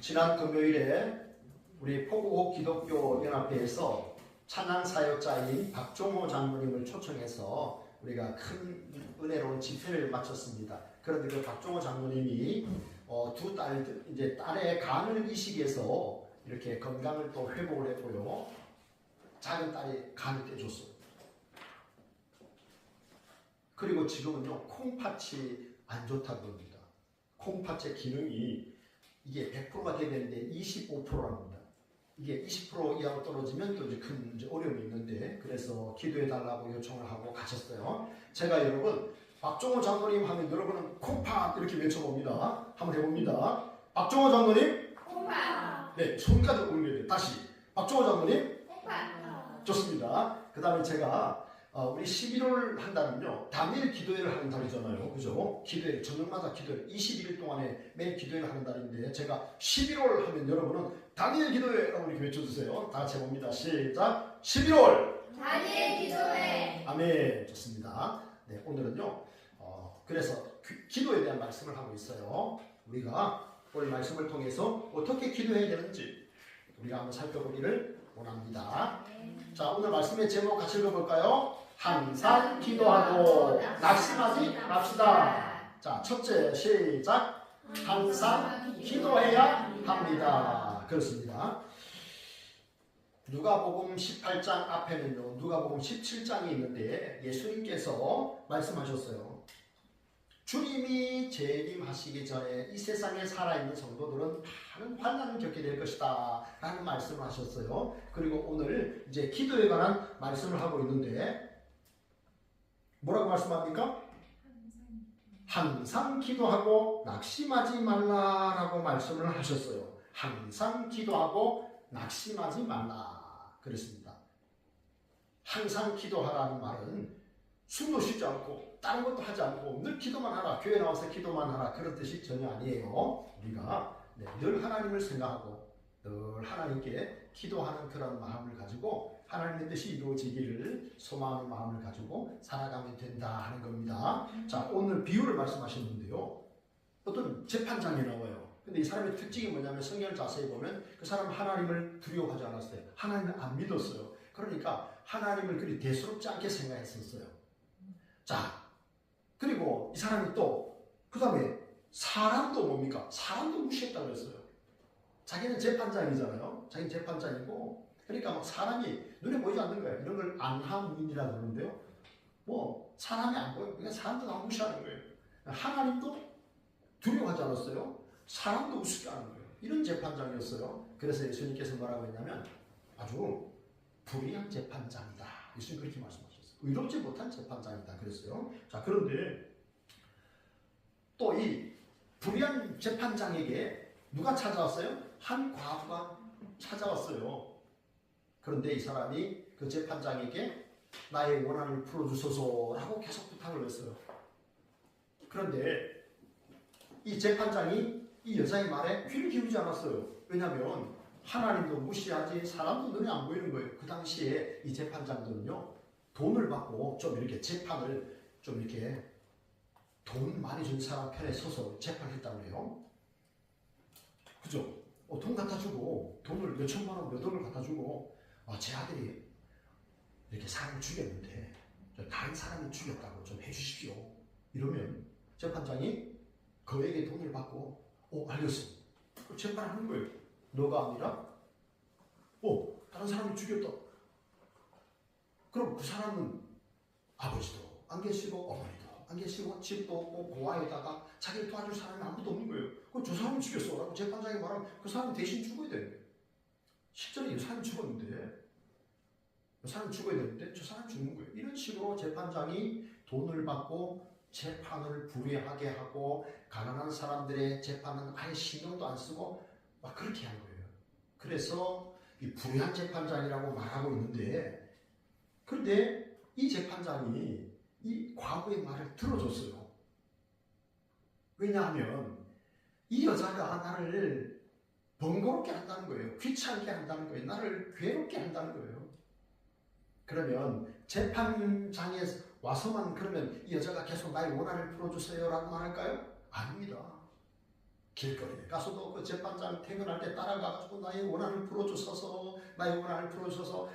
지난 금요일에 우리 포구호 기독교 연합회에서 찬양 사역자인 박종호 장로님을 초청해서 우리가 큰 은혜로운 집회를 마쳤습니다. 그런데 그 박종호 장로님이 두 딸, 이제 딸의 간을 이식해서 이렇게 건강을 또 회복을 했고요. 작은 딸이 간을 떼줬어요. 그리고 지금은요, 콩팥이 안 좋다고 합니다. 콩팥의 기능이 이게 100%가 돼야 되는데 25%랍니다. 이게 20% 이하로 떨어지면 또 이제 큰 어려움이 있는데, 그래서 기도해 달라고 요청을 하고 가셨어요. 제가 여러분, 박종호 장로님 하면 여러분은 콩팥 이렇게 외쳐봅니다. 한번 해봅니다. 박종호 장로님, 콩팥. 네, 손까지 올려야 돼요. 다시. 박종호 장로님, 콩팥. 좋습니다. 그 다음에 제가 우리 11월 한 달은요, 당일 기도회를 하는 달이잖아요. 그죠? 기도회, 저녁마다 기도회, 21일 동안에 매일 기도회를 하는 달인데, 제가 11월 하면 여러분은 당일 기도회라고 이렇게 외쳐주세요. 다 같이 해봅니다. 시작! 11월! 당일 기도회. 아멘. 좋습니다. 네, 오늘은요, 그래서 기도에 대한 말씀을 하고 있어요. 우리가 오늘 말씀을 통해서 어떻게 기도해야 되는지 우리가 한번 살펴보기를 원합니다. 자, 오늘 말씀의 제목 같이 읽어볼까요? 항상 기도하고 낙심하지 맙시다. 자, 첫째 시작. 항상 기도해야 합니다. 그렇습니다. 누가복음 18장 앞에는요, 누가복음 17장이 있는데 예수님께서 말씀하셨어요. 주님이 재림하시기 전에 이 세상에 살아있는 성도들은 많은 환난을 겪게 될 것이다 라는 말씀을 하셨어요. 그리고 오늘 이제 기도에 관한 말씀을 하고 있는데 뭐라고 말씀합니까? 항상 기도하고 낙심하지 말라라고 말씀을 하셨어요. 항상 기도하고 낙심하지 말라 그랬습니다. 항상 기도하라는 말은 숨도 쉬지 않고 다른 것도 하지 않고 늘 기도만 하라, 교회 나와서 기도만 하라, 그런 뜻이 전혀 아니에요. 우리가 늘 하나님을 생각하고 늘 하나님께 기도하는 그런 마음을 가지고 하나님의 뜻이 이루어지기를 소망하는 마음을 가지고 살아가면 된다 하는 겁니다. 자, 오늘 비유를 말씀하셨는데요, 어떤 재판장이 나와요. 근데 이 사람의 특징이 뭐냐면, 성경을 자세히 보면 그 사람은 하나님을 두려워하지 않았어요. 하나님을 안 믿었어요. 그러니까 하나님을 그리 대수롭지 않게 생각했었어요. 자, 그리고 이 사람이 또 그 다음에 사람도 뭡니까? 사람도 무시했다고 그랬어요. 자기는 재판장이잖아요. 자기는 재판장이고, 그러니까 막 사람이 눈에 보이지 않는 거예요. 이런 걸 안하문이라고 그러는데요, 뭐 사람이 안 보여요. 그러니까 사람도 다 무시하는 거예요. 하나님도 두려워하지 않았어요. 사람도 우습게 하는 거예요. 이런 재판장이었어요. 그래서 예수님께서 뭐라고 했냐면 아주 불의한 재판장이다. 예수님 그렇게 말씀하셨어요. 의롭지 못한 재판장이다 그랬어요. 자, 그런데 또 이 불의한 재판장에게 누가 찾아왔어요? 한 과부가 찾아왔어요. 그런데 이 사람이 그 재판장에게 나의 원한을 풀어주소서라고 계속 부탁을 했어요. 그런데 이 재판장이 이 여자의 말에 귀를 기울이지 않았어요. 왜냐하면 하나님도 무시하지 사람도 눈에 안 보이는 거예요. 그 당시에 이 재판장들은요, 돈을 받고 좀 이렇게 재판을 좀 이렇게 돈 많이 준 사람 편에 서서 재판했다고 해요. 그죠? 돈 갖다 주고, 돈을 몇 천만 원, 몇 억을 갖다 주고, 제 아들이 이렇게 사람을 죽였는데 다른 사람이 죽였다고 좀 해주십시오. 이러면 재판장이 그에게 돈을 받고, 알겠어. 재판하는 거예요. 너가 아니라, 다른 사람이 죽였다. 그럼 그 사람은 아버지도 안 계시고 어머니도 안 계시고 집도 없고 고아에다가 자기를 도와줄 사람이 아무도 없는 거예요. 그럼 저 사람이 죽였어 라고 재판장이 말하면 그 사람이 대신 죽어야 되는 거예요. 실제로 이 사람이 죽었는데, 이 사람이 죽어야 되는데 저 사람이 죽는 거예요. 이런 식으로 재판장이 돈을 받고 재판을 불리하게 하고, 가난한 사람들의 재판은 아예 신경도 안 쓰고 막 그렇게 한 거예요. 그래서 이 불의한 재판장이라고 말하고 있는데, 그런데 이 재판장이 이 과부의 말을 들어줬어요. 왜냐하면 이 여자가 나를 번거롭게 한다는 거예요. 귀찮게 한다는 거예요. 나를 괴롭게 한다는 거예요. 그러면 재판장에 와서만 그러면 이 여자가 계속 나의 원한을 풀어주세요 라고 말할까요? 아닙니다. 길거리에 가서도 그 재판장 퇴근할 때 따라가가지고 나의 원한을 풀어주셔서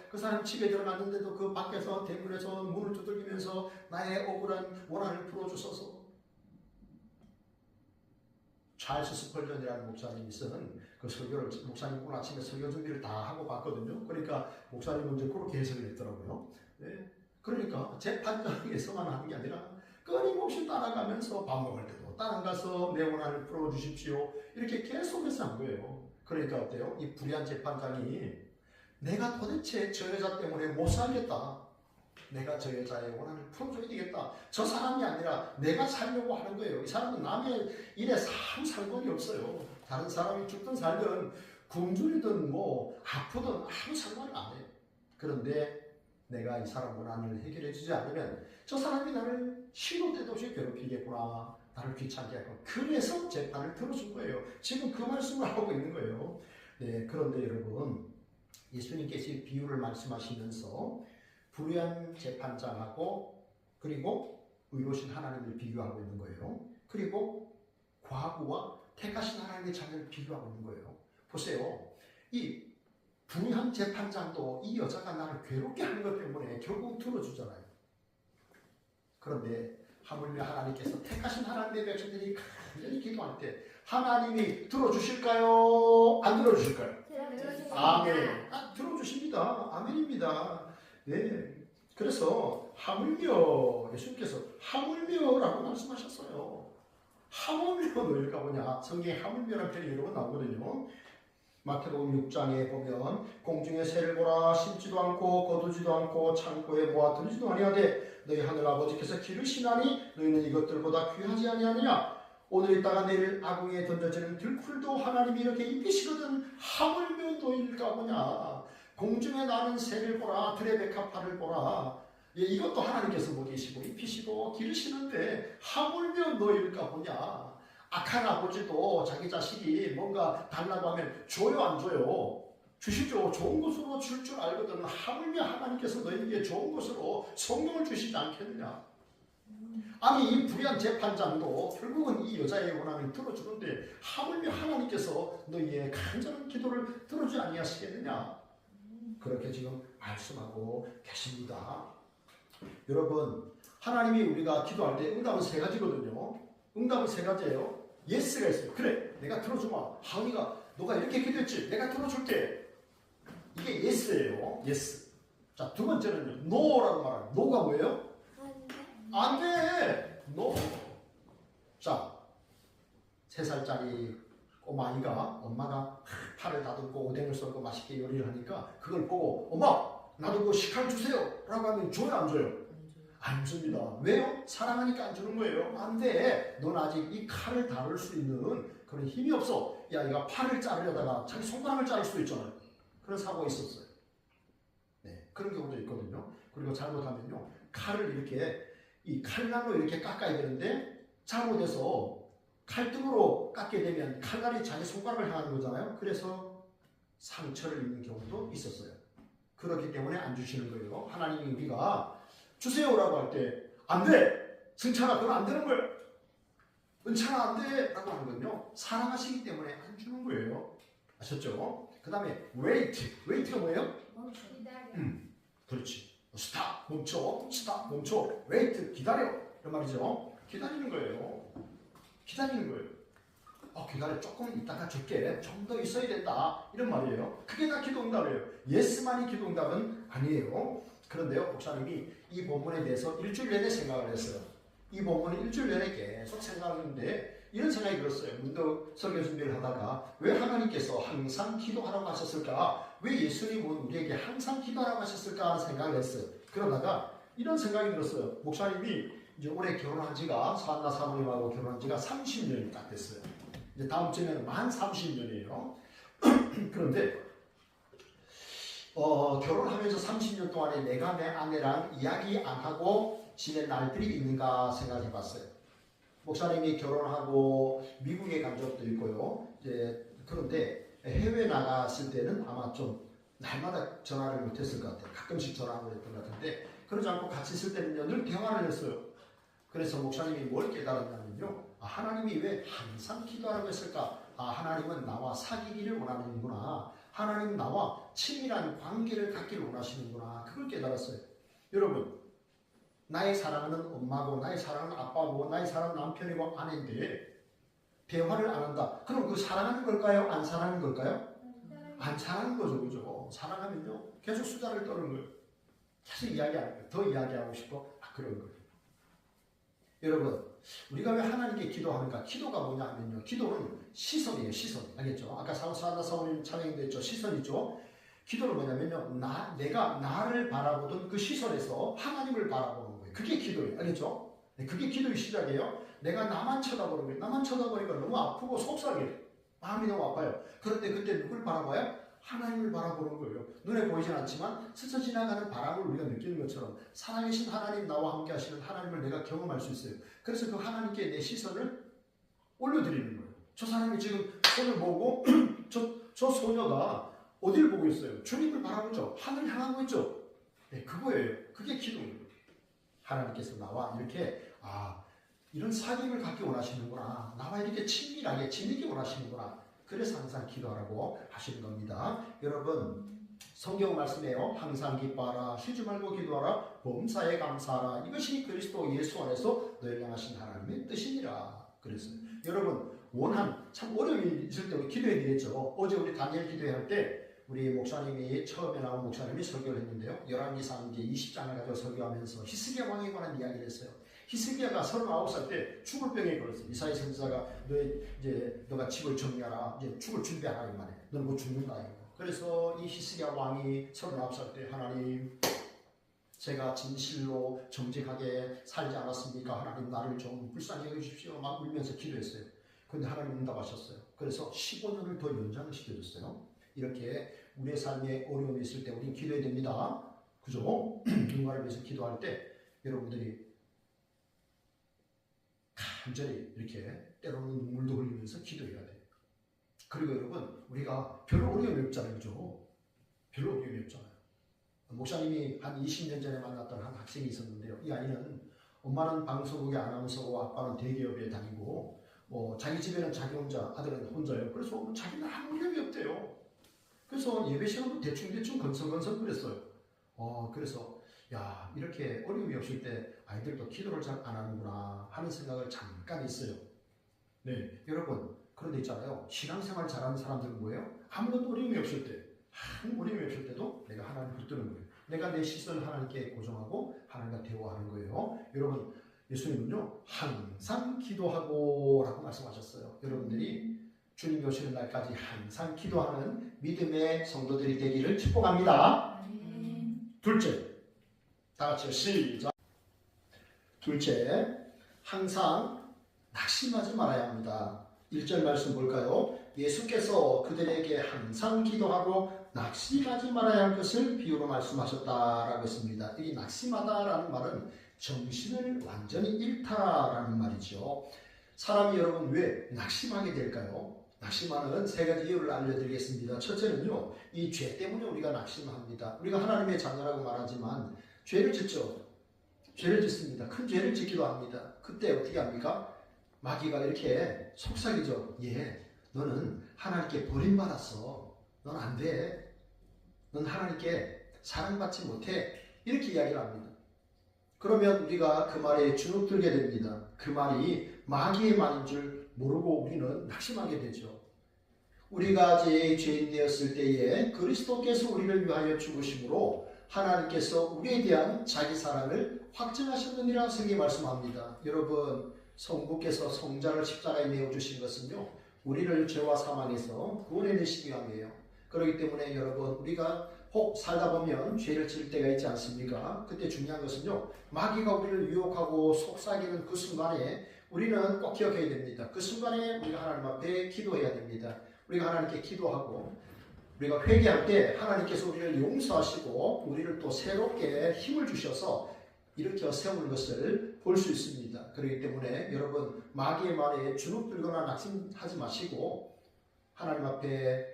그 사람 집에 들어갔는데도 그 밖에서 대문에서 문을 두들기면서 나의 억울한 원한을 풀어주셔서. 찰스 스펄전이라는 목사님이 쓴 그 설교를 목사님 오늘 아침에 설교 준비를 다 하고 봤거든요. 그러니까 목사님은 이제 그렇게 해석을 했더라고요. 네. 그러니까 재판장에서만 하는 게 아니라 끊임없이 따라가면서 밥 먹을 때도 따라가서 내 원한을 풀어주십시오. 이렇게 계속해서 한 거예요. 그러니까 어때요? 이 불의한 재판장이 내가 도대체 저 여자 때문에 못 살겠다. 내가 저 여자의 원한을 풀어줘야 되겠다. 저 사람이 아니라 내가 살려고 하는 거예요. 이 사람은 남의 일에 아무 상관이 없어요. 다른 사람이 죽든 살든 굶주리든 뭐 아프든 아무 상관을 안 해요. 그런데 내가 이 사람 원한을 해결해 주지 않으면 저 사람이 나를 시도 때도 없이 괴롭히겠구나. 나를 귀찮게 하고. 그래서 재판을 들어준 거예요. 지금 그 말씀을 하고 있는 거예요. 네, 그런데 여러분, 예수님께서 비유를 말씀하시면서 불의한 재판장하고 그리고 의로우신 하나님을 비교하고 있는 거예요. 그리고 과부와 택하신 하나님의 자녀를 비교하고 있는 거예요. 보세요. 이 불의한 재판장도 이 여자가 나를 괴롭게 하는 것 때문에 결국 들어주잖아요. 그런데 하물며 하나님께서 택하신 하나님의 백성들이 간절히 기도할 때 하나님이 들어주실까요? 안 들어주실까요? 아멘. 들어주십니다. 아멘입니다. 네. 그래서 하물며 예수님께서 하물며라고 말씀하셨어요. 하물며 너희가 뭐냐? 성경에 하물며라는 표현이 여러 번 나오거든요. 마태복음 6장에 보면 공중에 새를 보라 심지도 않고 거두지도 않고 창고에 모아 두지도 아니하되 너희 하늘 아버지께서 기르시나니 너희는 이것들보다 귀하지 아니하느냐. 오늘 있다가 내일 아궁이에 던져지는 들풀도 하나님이 이렇게 입히시거든 하물며 너희일까 보냐. 공중에 나는 새를 보라 들의 백합화를 보라. 예, 이것도 하나님께서 먹이시고 입히시고 기르시는데 하물며 너희일까 보냐. 악한 아버지도 자기 자식이 뭔가 달라고 하면 줘요 안 줘요? 주시죠. 좋은 것으로 줄 줄 알거든. 하물며 하나님께서 너희에게 좋은 것으로 성령을 주시지 않겠느냐. 아니 이 불의한 재판장도 결국은 이 여자의 원한을 들어주는데 하물며 하나님께서 너희의 간절한 기도를 들어주지 아니하시겠느냐. 그렇게 지금 말씀하고 계십니다. 여러분, 하나님이 우리가 기도할 때 응답은 세 가지거든요. 응답은 세 가지예요. 예스가 있어요. 그래, 내가 들어주마. 하은이가 너가 이렇게 기도했지? 내가 들어줄게. 이게 예스예요. 예스. 자, 두 번째는요. 노라고 말하는. 노가 뭐예요? 안 돼. 노. 자, 3살짜리 꼬마아이가 엄마가 팔을 다듬고 오뎅을 썰고 맛있게 요리를 하니까 그걸 보고 엄마 나도 그 식칼 주세요 라고 하면 줘요 안 줘요? 안 줍니다. 왜요? 사랑하니까 안 주는 거예요. 안 돼. 넌 아직 이 칼을 다룰 수 있는 그런 힘이 없어. 야, 얘가 팔을 자르려다가 자기 손가락을 자를 수도 있잖아요. 그런 사고가 있었어요. 네, 그런 경우도 있거든요. 그리고 잘못하면요, 칼을 이렇게 이 칼날로 이렇게 깎아야 되는데 잘못해서 칼등으로 깎게 되면 칼날이 자기 손가락을 향하는 거잖아요. 그래서 상처를 입는 경우도 있었어요. 그렇기 때문에 안 주시는 거예요. 하나님이 우리가 주세요라고 할 때 안 돼! 승찬아 그건 안 되는 거예요. 은찬아 안 돼! 라고 하는 건요, 사랑하시기 때문에 안 주는 거예요. 아셨죠? 그 다음에 웨이트가 뭐예요? 그렇지. 스탑 멈춰, 스탑 멈춰, 웨이트 기다려 이런 말이죠. 기다리는 거예요. 기다리는 거예요. 기다려, 조금 이따가 줄게, 좀 더 있어야 된다 이런 말이에요. 그게 다 기도응답이에요. 예스만이 기도응답은 아니에요. 그런데요, 목사님이 이 본문에 대해서 일주일 내내 생각을 했어요. 이 본문을 일주일 내내 계속 생각했는데 이런 생각이 들었어요. 문득 설교 준비를 하다가 왜 하나님께서 항상 기도하라고 하셨을까? 왜 예수님은 우리에게 항상 기도하라고 하셨을까 하는 생각을 했어요. 그러다가 이런 생각이 들었어요. 목사님이 이제 올해 결혼한 지가, 사한나 사모님하고 결혼한 지가 30년이 딱 됐어요. 이제 다음 주에는 만 30년이에요. 그런데 결혼하면서 30년 동안에 내가 내 아내랑 이야기 안 하고 지낸 날들이 있는가 생각해 봤어요. 목사님이 결혼하고 미국에 간 적도 있고요. 그런데 해외 나갔을 때는 아마 좀 날마다 전화를 못했을 것 같아요. 가끔씩 전화하고 했던 것 같은데 그러지 않고 같이 있을 때는요, 늘 대화를 했어요. 그래서 목사님이 뭘 깨달았냐면요, 하나님이 왜 항상 기도하라고 했을까? 하나님은 나와 사귀기를 원하는구나. 하나님 나와 친밀한 관계를 갖기를 원하시는구나. 그걸 깨달았어요. 여러분, 나의 사랑하는 엄마고 나의 사랑하는 아빠고 나의 사랑하는 남편이고 아내인데 대화를 안 한다. 그럼 그 사랑하는 걸까요? 안 사랑하는 걸까요? 안 사랑하는 거죠. 그죠? 사랑하면요 계속 수다를 떠는 거예요. 계속 이야기하는 거예요. 더 이야기하고 싶고 그런 거예요. 여러분, 우리가 왜 하나님께 기도하는가? 기도가 뭐냐 하면요, 기도는 시선이에요. 시선. 알겠죠? 아까 사나 사모님 찬양도 했죠. 시선이죠. 기도는 뭐냐면요, 내가 나를 바라보던 그 시선에서 하나님을 바라보는 거예요. 그게 기도예요. 알겠죠? 네, 그게 기도의 시작이에요. 내가 나만 쳐다보는 거예요. 나만 쳐다보니까 너무 아프고 속상해요. 마음이 너무 아파요. 그런데 그때 누굴 바라봐요? 하나님을 바라보는 거예요. 눈에 보이진 않지만 스쳐 지나가는 바람을 우리가 느끼는 것처럼 살아계신 하나님, 나와 함께 하시는 하나님을 내가 경험할 수 있어요. 그래서 그 하나님께 내 시선을 올려드리는 거예요. 저 사람이 지금 손을 보고 저 소녀가 어디를 보고 있어요? 주님을 바라보죠. 하늘 향하고 있죠. 네, 그거예요. 그게 기도예요. 하나님께서 나와 이렇게 이런 사귐을 갖기 원하시는구나. 나와 이렇게 친밀하게 지내기 원하시는구나. 그래서 항상 기도하라고 하시는 겁니다. 여러분, 성경 말씀에요. 항상 기뻐하라, 쉬지 말고 기도하라, 범사에 감사하라. 이것이 그리스도 예수 안에서 너희를 향하신 하나님의 뜻이니라. 그랬어요. 여러분, 참 어려움이 있을 때 우리 기도해야 되겠죠. 어제 우리 다니엘 기도할 때 우리 목사님이 처음에 나온 목사님이 설교를 했는데요. 열왕기상 20장을 가지고 설교하면서 히스기야 왕에 관한 이야기를 했어요. 히스기야가 39살 때 죽을 병에 걸렸어요. 이사야 선지자가 너가 집을 정리하라. 이제 죽을 준비하라 이 말이에요. 너는 뭐 죽는다 이거. 그래서 이 히스기야 왕이 39살 때 하나님, 제가 진실로 정직하게 살지 않았습니까? 하나님 나를 좀 불쌍히 여겨주십시오. 막 울면서 기도했어요. 그런데 하나님 응답하셨어요. 그래서 15년을 더 연장을 시켜줬어요. 이렇게 우리의 삶에 어려움이 있을 때 우리는 기도해야 됩니다. 그죠? 누군가를 위해서 기도할 때 여러분들이 간절히 이렇게 때로는 눈물도 흘리면서 기도해야 돼요. 그리고 여러분, 우리가 별로 어려움이 없잖아요. 그죠? 별로 어려움이 없잖아요. 목사님이 한 20년 전에 만났던 한 학생이 있었는데요. 이 아이는 엄마는 방송국의 아나운서고 아빠는 대기업에 다니고 자기 집에는 자기 혼자, 아들은 혼자예요. 그래서 자기는 아무 어려움이 없대요. 그래서 예배 시간도 대충 건성건성 그랬어요. 그래서 이렇게 어려움이 없을 때 아이들도 기도를 잘 안 하는구나 하는 생각을 잠깐 했어요. 네, 여러분, 그런데 있잖아요. 신앙생활 잘하는 사람들은 뭐예요? 아무것도 어려움이 없을 때, 아무 어려움이 없을 때도 내가 하나님을 붙드는 거예요. 내가 내 시선을 하나님께 고정하고 하나님과 대화하는 거예요. 여러분, 예수님은요, 항상 기도하고 라고 말씀하셨어요. 여러분들이 주님 오시는 날까지 항상 기도하는 믿음의 성도들이 되기를 축복합니다. 둘째, 다 같이 시작. 둘째, 항상 낙심하지 말아야 합니다. 1절 말씀 볼까요? 예수께서 그들에게 항상 기도하고 낙심하지 말아야 할 것을 비유로 말씀하셨다라고 했습니다. 이 낙심하다라는 말은 정신을 완전히 잃다라는 말이죠. 사람이 여러분 왜 낙심하게 될까요? 낙심하는 세 가지 이유를 알려드리겠습니다. 첫째는요, 이 죄 때문에 우리가 낙심합니다. 우리가 하나님의 자녀라고 말하지만 죄를 짓죠. 죄를 짓습니다. 큰 죄를 짓기도 합니다. 그때 어떻게 합니까? 마귀가 이렇게 속삭이죠. 너는 하나님께 버림받았어. 넌 안 돼. 넌 하나님께 사랑받지 못해. 이렇게 이야기를 합니다. 그러면 우리가 그 말에 주눅들게 됩니다. 그 말이 마귀의 말인 줄 모르고 우리는 낙심하게 되죠. 우리가 죄인 되었을 때에 그리스도께서 우리를 위하여 죽으심으로 하나님께서 우리에 대한 자기 사랑을 확증하셨느니라 성경이 말씀합니다. 여러분, 성부께서 성자를 십자가에 내어주신 것은요, 우리를 죄와 사망에서 구원해내시기 위함이에요. 그렇기 때문에 여러분, 우리가 혹 살다 보면 죄를 지을 때가 있지 않습니까? 그때 중요한 것은요, 마귀가 우리를 유혹하고 속삭이는 그 순간에 우리는 꼭 기억해야 됩니다. 그 순간에 우리가 하나님 앞에 기도해야 됩니다. 우리가 하나님께 기도하고 우리가 회개할 때 하나님께서 우리를 용서하시고 우리를 또 새롭게 힘을 주셔서 일으켜 세우는 것을 볼 수 있습니다. 그렇기 때문에 여러분, 마귀의 말에 주눅들거나 낙심하지 마시고 하나님 앞에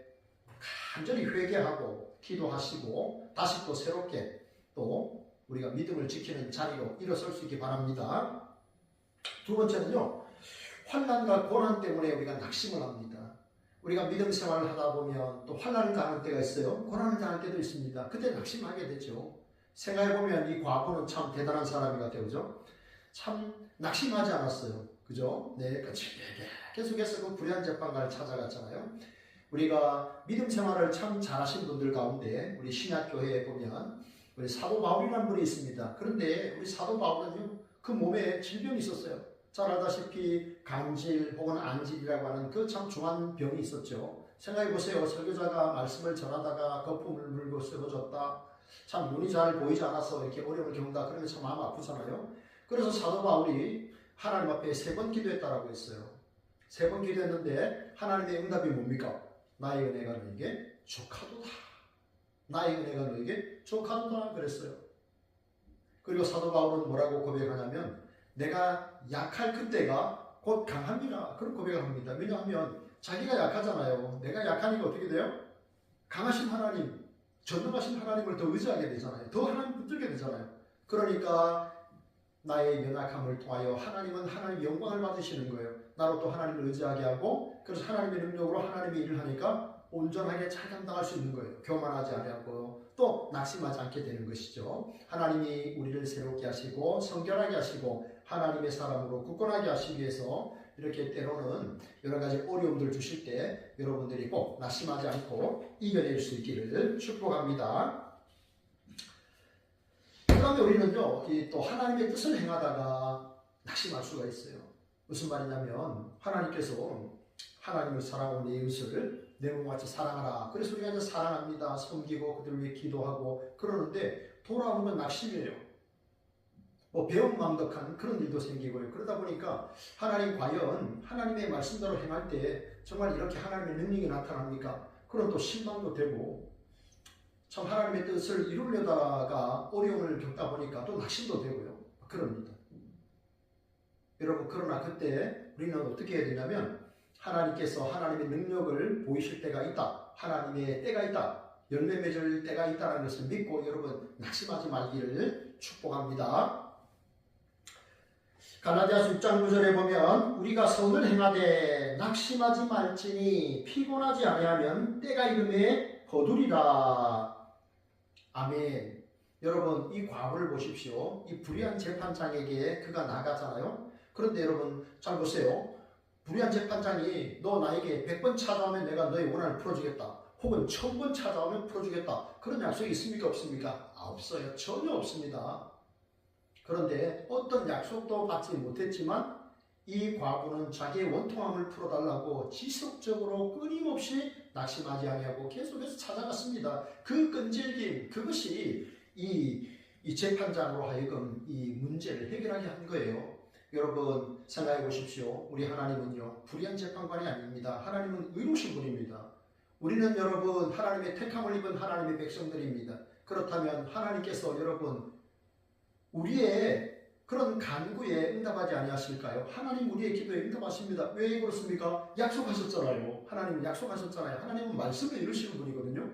간절히 회개하고 기도하시고 다시 또 새롭게 또 우리가 믿음을 지키는 자리로 일어설 수 있기 바랍니다. 두 번째는요, 환난과 고난 때문에 우리가 낙심을 합니다. 우리가 믿음 생활을 하다 보면 또 환난을 당할 때가 있어요. 고난을 당할 때도 있습니다. 그때 낙심하게 되죠. 생각해보면 이 과부는 참 대단한 사람이 같아요. 그죠? 참 낙심하지 않았어요. 그죠? 네, 계속해서 그 불의한 재판관을 찾아갔잖아요. 우리가 믿음 생활을 참 잘하신 분들 가운데 우리 신약교회에 보면 우리 사도 바울이라는 분이 있습니다. 그런데 우리 사도 바울은요, 그 몸에 질병이 있었어요. 잘 알다시피 간질 혹은 안질이라고 하는 그 참 중한 병이 있었죠. 생각해보세요. 설교자가 말씀을 전하다가 거품을 물고 쓰러졌다. 참 눈이 잘 보이지 않아서 이렇게 어려움을 겪는다. 그러면 참 마음 아프잖아요. 그래서 사도 바울이 하나님 앞에 3번 기도했다라고 했어요. 3번 기도했는데 하나님의 응답이 뭡니까? 나의 은혜가 너에게 족하도다. 나의 은혜가 너에게 족하도다 그랬어요. 그리고 사도 바울은 뭐라고 고백하냐면 내가 약할 그때가 곧 강합니다. 그런 고백을 합니다. 왜냐하면 자기가 약하잖아요. 내가 약하니까 어떻게 돼요? 강하신 하나님, 전능하신 하나님을 더 의지하게 되잖아요. 더 하나님 붙들게 되잖아요. 그러니까 나의 연약함을 통하여 하나님은 하나님의 영광을 받으시는 거예요. 나로 또 하나님을 의지하게 하고 그래서 하나님의 능력으로 하나님의 일을 하니까 온전하게 잘 감당할 수 있는 거예요. 교만하지 않고 또 낙심하지 않게 되는 것이죠. 하나님이 우리를 새롭게 하시고 성결하게 하시고 하나님의 사람으로 굳건하게 하시기 위해서 이렇게 때로는 여러 가지 어려움들 주실 때 여러분들이 꼭 낙심하지 않고 이겨낼 수 있기를 축복합니다. 그 다음에 우리는요, 또 하나님의 뜻을 행하다가 낙심할 수가 있어요. 무슨 말이냐면 하나님께서 하나님을 사랑하는 내 이웃을 내 몸같이 사랑하라. 그래서 우리가 이제 사랑합니다. 섬기고 그들 위해 기도하고 그러는데 돌아오는 낙심이에요. 뭐 배은망덕한 그런 일도 생기고요. 그러다 보니까 하나님 과연 하나님의 말씀대로 행할 때 정말 이렇게 하나님의 능력이 나타납니까? 그런 또 실망도 되고 참 하나님의 뜻을 이루려다가 어려움을 겪다 보니까 또 낙심도 되고요. 그럽니다. 여러분 그러나 그때 우리는 어떻게 해야 되냐면 하나님께서 하나님의 능력을 보이실 때가 있다. 하나님의 때가 있다. 열매 맺을 때가 있다는 것을 믿고 여러분 낙심하지 말기를 축복합니다. 갈라디아서 6장 9절에 보면 우리가 선을 행하되 낙심하지 말지니 피곤하지 아니하면 때가 이름에 거두리라. 아멘. 여러분 이 과부를 보십시오. 이 불의한 재판장에게 그가 나가잖아요. 그런데 여러분 잘 보세요. 불의한 재판장이 너 나에게 100번 찾아오면 내가 너의 원한을 풀어주겠다. 혹은 1000번 찾아오면 풀어주겠다. 그런 약속이 있습니까? 없습니까? 없어요. 전혀 없습니다. 그런데 어떤 약속도 받지 못했지만 이 과부는 자기의 원통함을 풀어달라고 지속적으로 끊임없이 낙심하지 아니하고 계속해서 찾아갔습니다. 그 끈질김 그것이 이 재판장으로 하여금 이 문제를 해결하게 한 거예요. 여러분 생각해 보십시오. 우리 하나님은요 불의한 재판관이 아닙니다. 하나님은 의로우신 분입니다. 우리는 여러분 하나님의 택함을 입은 하나님의 백성들입니다. 그렇다면 하나님께서 여러분 우리의 그런 간구에 응답하지 아니하실까요? 하나님 우리의 기도에 응답하십니다. 왜 그렇습니까? 약속하셨잖아요. 하나님은 약속하셨잖아요. 하나님은 말씀을 이루시는 분이거든요.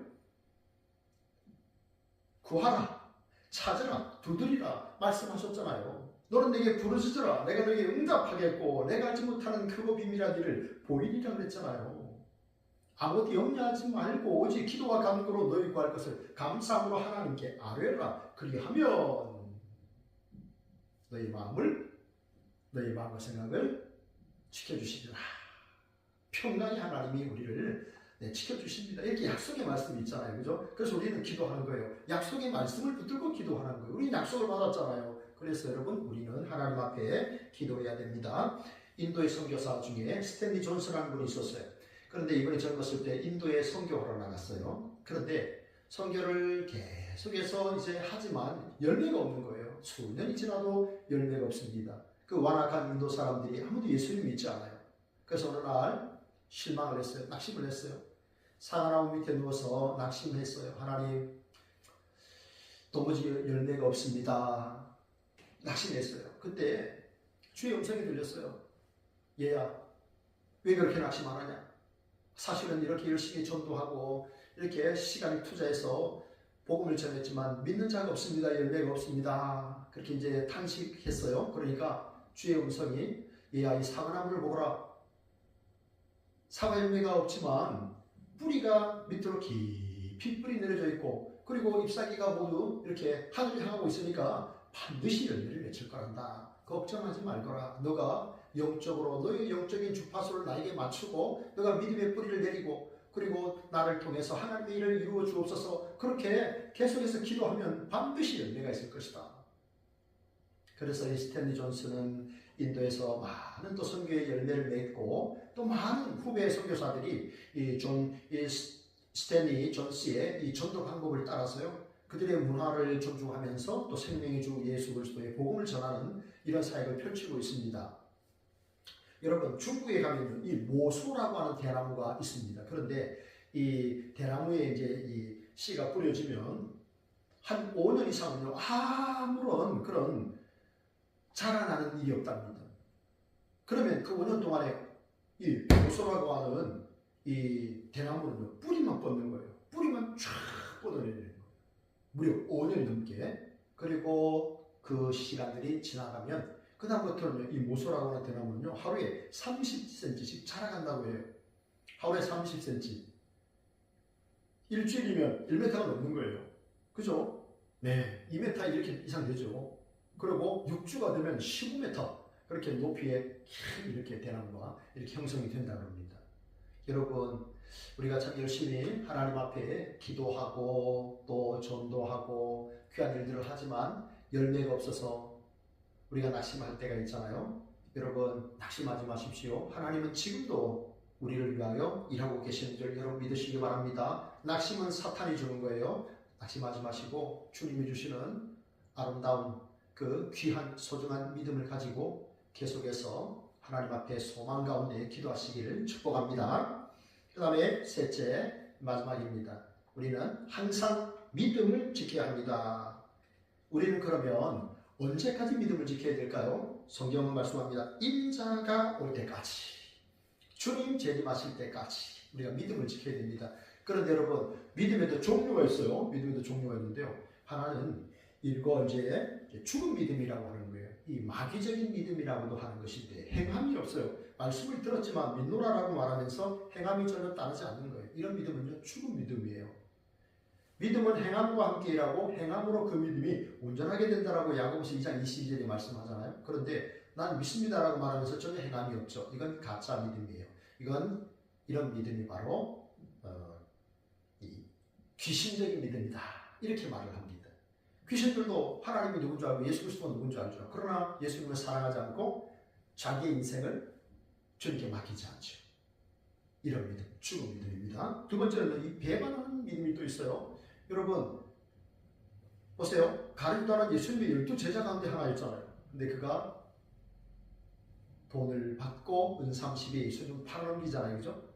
구하라, 찾으라, 두드리라 말씀하셨잖아요. 너는 내게 부르짖으라. 내가 너에게 응답하겠고 내가 알지 못하는 크고 비밀한 일을 보이리라 그랬잖아요. 아무것도 염려하지 말고 오직 기도와 간구로 너희 구할 것을 감사함으로 하나님께 아뢰라. 그리하면 너희 마음과 생각을 지켜주시리라. 평강의 하나님이 우리를 지켜주십니다. 이렇게 약속의 말씀이 있잖아요. 그죠? 그래서 우리는 기도하는 거예요. 약속의 말씀을 붙들고 기도하는 거예요. 우리는 약속을 받았잖아요. 그래서 여러분 우리는 하나님 앞에 기도해야 됩니다. 인도의 선교사 중에 스탠리 존스라는 분이 있었어요. 그런데 이번에 젊었을 때 인도에 선교하러 나갔어요. 그런데 선교를 계속해서 이제 하지만 열매가 없는 거예요. 수년이 지나도 열매가 없습니다. 그 완악한 인도 사람들이 아무도 예수를 믿지 않아요. 그래서 어느 날 실망을 했어요. 낙심을 했어요. 사과나무 밑에 누워서 낙심했어요. 하나님 도무지 열매가 없습니다. 낙심했어요. 그때 주의 음성이 들렸어요. 얘야 왜 그렇게 낙심하느냐. 사실은 이렇게 열심히 전도하고 이렇게 시간을 투자해서 복음을 전했지만 믿는 자가 없습니다. 열매가 없습니다. 그렇게 이제 탄식했어요. 그러니까 주의 음성이 이 아이 사과나무를 보거라. 사과 열매가 없지만 뿌리가 밑으로 깊이 뿌리 내려져 있고 그리고 잎사귀가 모두 이렇게 하늘을 향하고 있으니까 반드시 열매를 맺힐 거란다. 걱정하지 말거라. 너가 영적으로 너의 영적인 주파수를 나에게 맞추고 너가 믿음의 뿌리를 내리고 그리고 나를 통해서 하나님의 일을 이루어 주옵소서. 그렇게 계속해서 기도하면 반드시 열매가 있을 것이다. 그래서 이 스탠리 존스는 인도에서 많은 또 선교의 열매를 맺고 또 많은 후배 선교사들이 이 스탠리 존스의 이 전도 방법을 따라서요. 그들의 문화를 존중하면서 또 생명의 주 예수 그리스도의 복음을 전하는 이런 사역을 펼치고 있습니다. 여러분 중국에 가면 이 모소라고 하는 대나무가 있습니다. 그런데 이 대나무에 이제 이 씨가 뿌려지면 한 5년 이상은요 아무런 그런 자라나는 일이 없답니다. 그러면 그 5년 동안에 이 모소라고 하는 이 대나무는요 뿌리만 뻗는 거예요. 뿌리만 쫙 뻗어내는 거예요. 무려 5년이 넘게. 그리고 그 시간들이 지나가면 그 다음부터는 이 모소라고 하는 대나무는요 하루에 30cm씩 자라간다고 해요. 하루에 30cm. 일주일이면 1m가 넘는 거예요. 그죠? 네, 2m 이렇게 이상 되죠. 그리고 6주가 되면 15m 그렇게 높이에 큰 이렇게 대나무가 이렇게 형성이 된다고 합니다. 여러분 우리가 참 열심히 하나님 앞에 기도하고 또 전도하고 귀한 일들을 하지만 열매가 없어서 우리가 낙심할 때가 있잖아요. 여러분 낙심하지 마십시오. 하나님은 지금도 우리를 위하여 일하고 계시는 줄 여러분 믿으시기 바랍니다. 낙심은 사탄이 주는 거예요. 낙심하지 마시고 주님이 주시는 아름다운 그 귀한 소중한 믿음을 가지고 계속해서 하나님 앞에 소망 가운데 기도하시기를 축복합니다. 그 다음에 셋째 마지막입니다. 우리는 항상 믿음을 지켜야 합니다. 우리는 그러면 언제까지 믿음을 지켜야 될까요? 성경은 말씀합니다. 인자가 올 때까지, 주님 재림하실 때까지 우리가 믿음을 지켜야 됩니다. 그런데 여러분 믿음에도 종류가 있어요. 믿음에도 종류가 있는데요. 하나는 이거 이제 죽은 믿음이라고 하는 거예요. 이 마귀적인 믿음이라고도 하는 것인데 행함이 없어요. 말씀을 들었지만 믿노라라고 말하면서 행함이 전혀 따르지 않는 거예요. 이런 믿음은요 죽은 믿음이에요. 믿음은 행함과 함께 일하고 행함으로 그 믿음이 온전하게 된다라고 야고보서 2장 22절에 말씀하잖아요. 그런데 난 믿습니다라고 말하면서 전혀 행함이 없죠. 이건 가짜 믿음이에요. 이런 믿음이 바로 이 귀신적인 믿음이다. 이렇게 말을 합니다. 귀신들도 하나님이 누군 줄 알고 예수 그리스도가 누군 줄 알죠. 그러나 예수님을 사랑하지 않고 자기의 인생을 주님께 맡기지 않죠. 이런 믿음, 죽은 믿음입니다. 두 번째는 이 배반하는 믿음이 또 있어요. 여러분 보세요. 가룟유다는 예수님의 12제자 가운데 하나 있잖아요. 근데 그가 돈을 받고 은 30에 예수님을 팔아넘기잖아요. 그죠?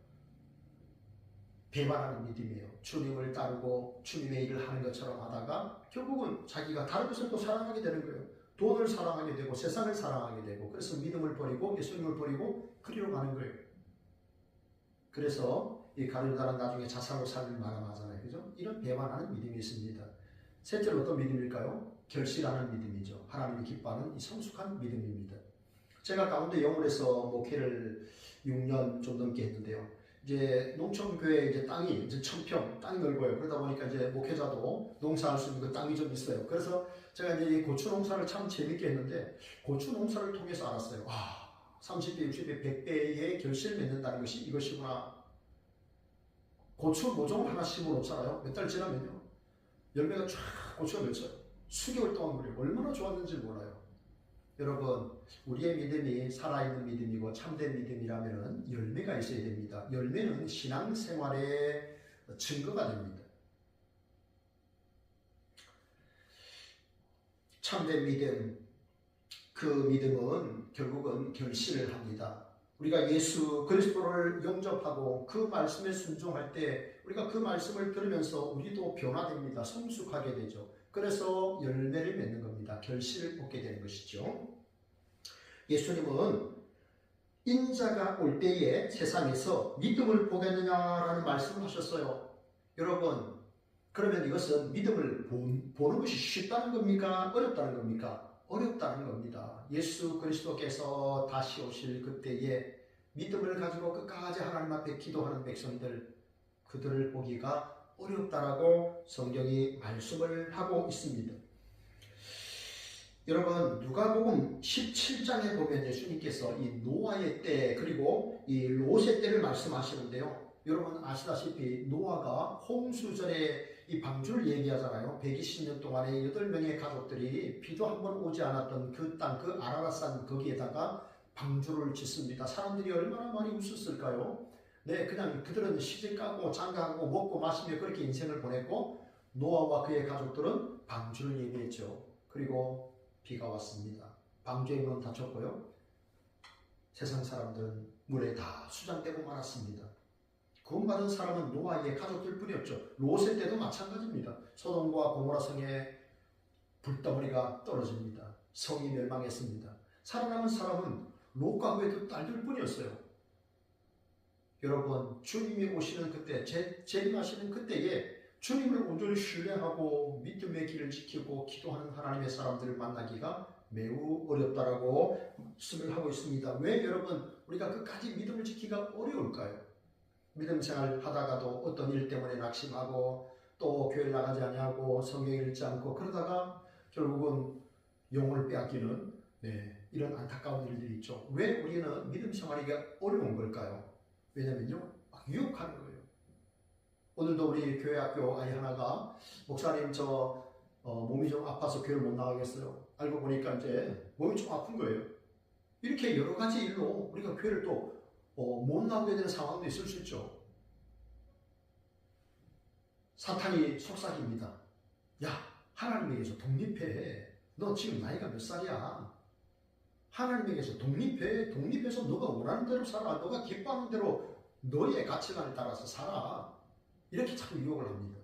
배반하는 믿음이에요. 주님을 따르고 주님의 일을 하는 것처럼 하다가 결국은 자기가 다른 것을 또 사랑하게 되는 거예요. 돈을 사랑하게 되고 세상을 사랑하게 되고 그래서 믿음을 버리고 예수님을 버리고 그리로 가는 거예요. 그래서 이 가룟유다는 나중에 자살로 삶을 마감하잖아요. 그죠? 이런 배반하는 믿음이 있습니다. 셋째로 어떤 믿음일까요? 결실하는 믿음이죠. 하나님이 기뻐하는 이 성숙한 믿음입니다. 제가 가운데 영월에서 목회를 6년 좀 넘게 했는데요. 이제 농촌교회 이제 땅이 이제 1000평, 땅이 넓어요. 그러다 보니까 이제 목회자도 농사할 수 있는 그 땅이 좀 있어요. 그래서 제가 이제 이 고추 농사를 참 재밌게 했는데 고추 농사를 통해서 알았어요. 와, 30배, 60배, 100배의 결실을 맺는다는 것이 이것이구나. 고추 모종을 하나 심어놓잖아요. 몇 달 지나면요. 열매가 쫙 고추가 맺혀요. 수개월 동안 그래요. 얼마나 좋았는지 몰라요. 여러분, 우리의 믿음이 살아있는 믿음이고 참된 믿음이라면 열매가 있어야 됩니다. 열매는 신앙생활의 증거가 됩니다. 참된 믿음, 그 믿음은 결국은 결실을 합니다. 우리가 예수 그리스도를 영접하고 그 말씀에 순종할 때 우리가 그 말씀을 들으면서 우리도 변화됩니다. 성숙하게 되죠. 그래서 열매를 맺는 겁니다. 결실을 얻게 되는 것이죠. 예수님은 인자가 올 때에 세상에서 믿음을 보겠느냐라는 말씀을 하셨어요. 여러분, 그러면 이것은 믿음을 보는 것이 쉽다는 겁니까? 어렵다는 겁니까? 어렵다는 겁니다. 예수 그리스도께서 다시 오실 그때에 믿음을 가지고 끝까지 하나님 앞에 기도하는 백성들, 그들을 보기가 어렵다라고 성경이 말씀을 하고 있습니다. 여러분, 누가복음 17장에 보면 예수님께서 이 노아의 때 그리고 이 롯의 때를 말씀하시는데요. 여러분 아시다시피 노아가 홍수전에 이 방주를 얘기하잖아요. 120년 동안에 8명의 가족들이 비도 한 번 오지 않았던 그 땅, 그 아라랏산 거기에다가 방주를 짓습니다. 사람들이 얼마나 많이 웃었을까요? 네, 그냥 그들은 시집 가고 장가가고 먹고 마시며 그렇게 인생을 보냈고 노아와 그의 가족들은 방주를 예비했죠. 그리고 비가 왔습니다. 방주의 문은 닫혔고요. 세상 사람들은 물에 다 수장되고 말았습니다. 구원받은 사람은 노아의 가족들 뿐이었죠. 롯의 때도 마찬가지입니다. 소돔과 고모라 성에 불덩어리가 떨어집니다. 성이 멸망했습니다. 살아남은 사람은 롯과 그의 두 딸들 뿐이었어요. 여러분, 주님이 오시는 그때, 재림하시는 그때에 주님을 온전히 신뢰하고 믿음의 길을 지키고 기도하는 하나님의 사람들을 만나기가 매우 어렵다라고 말씀을 하고 있습니다. 왜 여러분 우리가 끝까지 믿음을 지키기가 어려울까요? 믿음 생활 하다가도 어떤 일 때문에 낙심하고 또 교회를 나가지 아니하고 성경 읽지 않고 그러다가 결국은 영혼을 빼앗기는 이런 안타까운 일들이 있죠. 왜 우리는 믿음 생활이 어려운 걸까요? 왜냐면요, 막 유혹하는 거예요. 오늘도 우리 교회 학교 아이 하나가 목사님 몸이 좀 아파서 교회를 못 나가겠어요. 알고 보니까 이제 몸이 좀 아픈 거예요. 이렇게 여러 가지 일로 우리가 교회를 또 못 나오게 되는 상황도 있을 수 있죠. 사탄이 속삭입니다. 야, 하나님에게서 독립해. 너 지금 나이가 몇 살이야? 하나님에게서 독립해. 독립해서 너가 원하는 대로 살아. 너가 기뻐하는 대로 너의 가치관에 따라서 살아. 이렇게 자꾸 유혹을 합니다.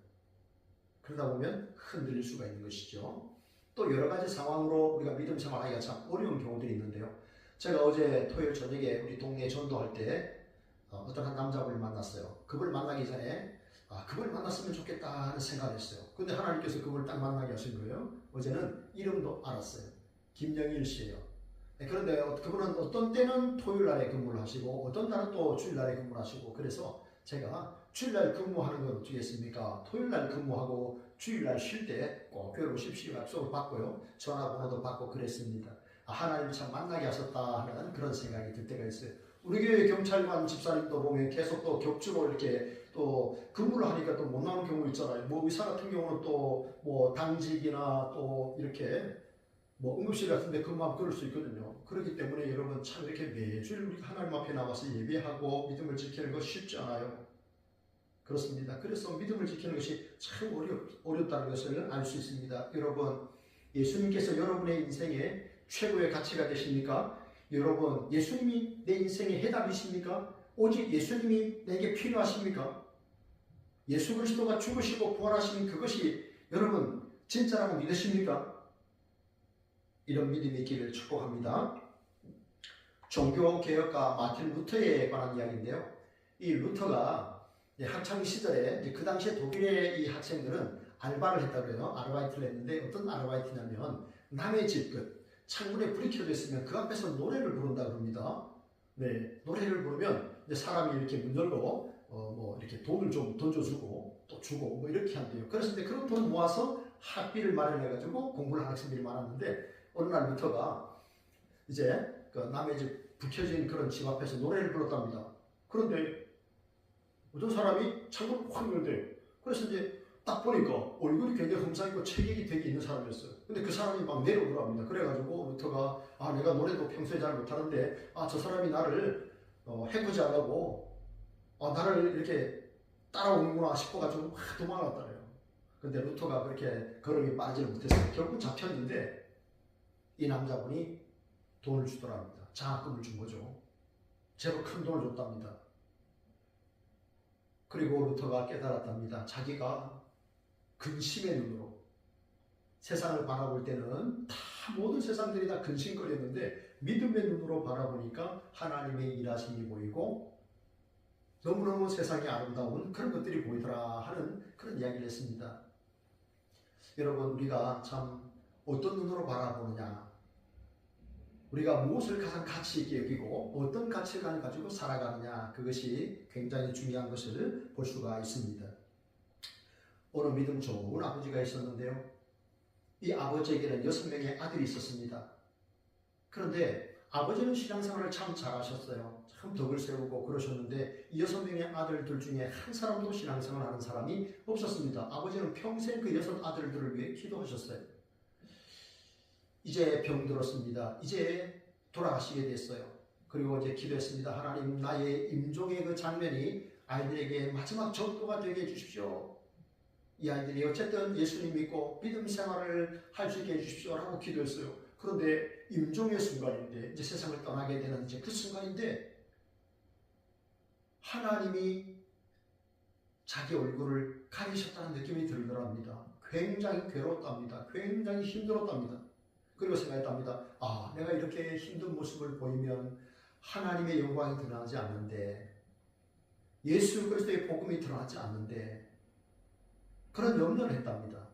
그러다 보면 흔들릴 수가 있는 것이죠. 또 여러 가지 상황으로 우리가 믿음 생활하기가 참 어려운 경우들이 있는데요. 제가 어제 토요일 저녁에 우리 동네 전도할 때 어떤 한 남자분을 만났어요. 그걸 만나기 전에 그걸 만났으면 좋겠다 하는 생각을 했어요. 근데 하나님께서 그걸 딱 만나게 하신 거예요. 어제는 이름도 알았어요. 김영일 씨예요. 그런데 그분은 어떤 때는 토요일 날에 근무를 하시고 어떤 날은 또 주일 날에 근무를 하시고 그래서 제가 주일날 근무하는 건 어떻게 했습니까? 토요일날 근무하고 주일날 쉴 때 꼭 교회로 오십시오 약속을 받고요. 전화번호도 받고 그랬습니다. 하나님 참 만나게 하셨다 하는 그런 생각이 들 때가 있어요. 우리 교회 경찰관 집사님도 보면 계속 또 격주로 이렇게 또 근무를 하니까 또 못 나오는 경우 있잖아요. 뭐 의사 같은 경우는 또 뭐 당직이나 또 이렇게 뭐 응급실 같은 데 근무하면 그럴 수 있거든요. 그렇기 때문에 여러분 참 이렇게 매주일 우리가 하나님 앞에 나와서 예배하고 믿음을 지키는 거 쉽지 않아요. 그렇습니다. 그래서 믿음을 지키는 것이 참 어렵다는 것을 알 수 있습니다. 여러분, 예수님께서 여러분의 인생에 최고의 가치가 되십니까? 여러분, 예수님이 내 인생의 해답이십니까? 오직 예수님이 내게 필요하십니까? 예수 그리스도가 죽으시고 부활하신 그것이 여러분 진짜라고 믿으십니까? 이런 믿음의 길을 축복합니다. 종교개혁가 마틴 루터에 관한 이야기인데요. 이 루터가 학창 시절에 그 당시에 독일의 이 학생들은 알바를 했다고 해요. 아르바이트를 했는데 어떤 아르바이트냐면 남의 집 창문에 불이 켜져 있으면 그 앞에서 노래를 부른다고 합니다. 네, 노래를 부르면 사람이 이렇게 문 열고 뭐 이렇게 돈을 좀 던져주고 또 주고 뭐 이렇게 한대요. 그래서 그런 돈 모아서 학비를 마련해가지고 공부를 하는 학생들이 많았는데 어느 날 루터가 이제 그 남의 집 불 켜진 그런 집 앞에서 노래를 불렀답니다. 그런데 어떤 사람이 창문을 확 열대요. 그래서 이제 딱 보니까 얼굴이 굉장히 흠상있고 체격이 되게 있는 사람이었어요. 근데 그 사람이 막 내려오더랍니다. 그래가지고 루터가 내가 노래도 평소에 잘 못하는데 저 사람이 나를 해코지 안 하고 나를 이렇게 따라오는구나 싶어가지고 막 도망갔다래요. 근데 루터가 그렇게 걸음이 빠지를 못했어요. 결국 잡혔는데 이 남자분이 돈을 주더랍니다. 장학금을 준 거죠. 제법 큰 돈을 줬답니다. 그리고 루터가 깨달았답니다. 자기가 근심의 눈으로 세상을 바라볼 때는 다 모든 세상들이 다 근심거렸는데 믿음의 눈으로 바라보니까 하나님의 일하심이 보이고 너무너무 세상이 아름다운 그런 것들이 보이더라 하는 그런 이야기를 했습니다. 여러분 우리가 참 어떤 눈으로 바라보느냐 우리가 무엇을 가장 가치 있게 여기고 어떤 가치관을 가지고 살아가느냐, 그것이 굉장히 중요한 것을 볼 수가 있습니다. 어느 믿음 좋은 아버지가 있었는데요. 이 아버지에게는 6명의 아들이 있었습니다. 그런데 아버지는 신앙생활을 참 잘하셨어요. 참 덕을 세우고 그러셨는데 이 6명의 아들들 중에 한 사람도 신앙생활하는 사람이 없었습니다. 아버지는 평생 그 6 아들들을 위해 기도하셨어요. 이제 병들었습니다. 이제 돌아가시게 됐어요. 그리고 이제 기도했습니다. 하나님, 나의 임종의 그 장면이 아이들에게 마지막 전도가 되게 해주십시오. 이 아이들이 어쨌든 예수님 믿고 믿음 생활을 할 수 있게 해주십시오 라고 기도했어요. 그런데 임종의 순간인데, 이제 세상을 떠나게 되는 이제 그 순간인데, 하나님이 자기 얼굴을 가리셨다는 느낌이 들더랍니다. 굉장히 괴로웠답니다. 굉장히 힘들었답니다. 그리고 생각했답니다. 아, 내가 이렇게 힘든 모습을 보이면 하나님의 영광이 드러나지 않는데, 예수 그리스도의 복음이 드러나지 않는데, 그런 염려를 했답니다.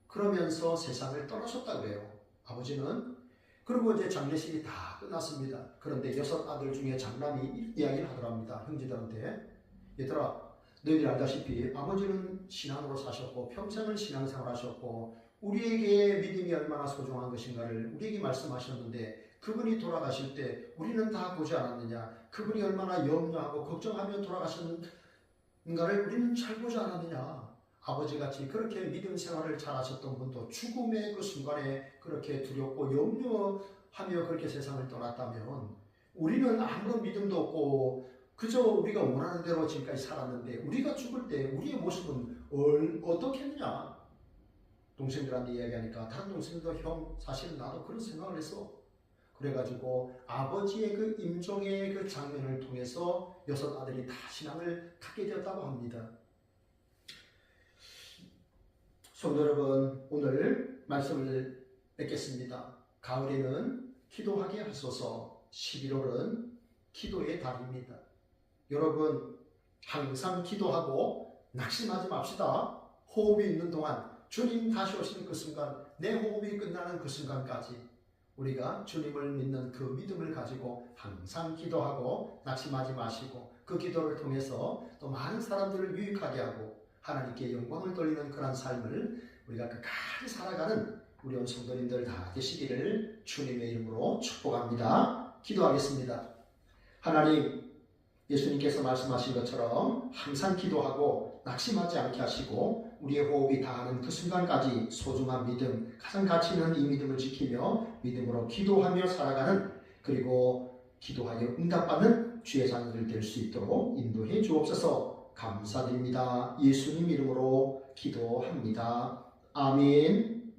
그러면서 세상을 떠나셨다고 해요. 아버지는. 그리고 이제 장례식이 다 끝났습니다. 그런데 6 아들 중에 장남이 이야기를 하더랍니다. 형제들한테. 얘들아, 너희들이 알다시피 아버지는 신앙으로 사셨고 평생을 신앙생활 하셨고 우리에게 믿음이 얼마나 소중한 것인가를 우리에게 말씀하셨는데, 그분이 돌아가실 때 우리는 다 보지 않았느냐, 그분이 얼마나 염려하고 걱정하며 돌아가셨는가를 우리는 잘 보지 않았느냐. 아버지같이 그렇게 믿음 생활을 잘 하셨던 분도 죽음의 그 순간에 그렇게 두렵고 염려하며 그렇게 세상을 떠났다면, 우리는 아무런 믿음도 없고 그저 우리가 원하는 대로 지금까지 살았는데 우리가 죽을 때 우리의 모습은 어떻겠느냐. 동생들한테 이야기하니까 다른 동생도, 형, 사실은 나도 그런 생각을 했어. 그래가지고 아버지의 그 임종의 그 장면을 통해서 6 아들이 다 신앙을 갖게 되었다고 합니다. 성도 여러분, 오늘 말씀을 맺겠습니다. 가을에는 기도하게 하소서. 11월은 기도의 달입니다. 여러분, 항상 기도하고 낙심하지 맙시다. 호흡이 있는 동안, 주님 다시 오시는 그 순간, 내 호흡이 끝나는 그 순간까지 우리가 주님을 믿는 그 믿음을 가지고 항상 기도하고 낙심하지 마시고, 그 기도를 통해서 또 많은 사람들을 유익하게 하고 하나님께 영광을 돌리는 그런 삶을 우리가 끝까지 살아가는 우리 온 성도님들 다 되시기를 주님의 이름으로 축복합니다. 기도하겠습니다. 하나님, 예수님께서 말씀하신 것처럼 항상 기도하고 낙심하지 않게 하시고 우리의 호흡이 닿는 그 순간까지 소중한 믿음, 가장 가치 있는 이 믿음을 지키며 믿음으로 기도하며 살아가는, 그리고 기도하여 응답받는 주의 자녀들 될 수 있도록 인도해 주옵소서. 감사드립니다. 예수님 이름으로 기도합니다. 아멘.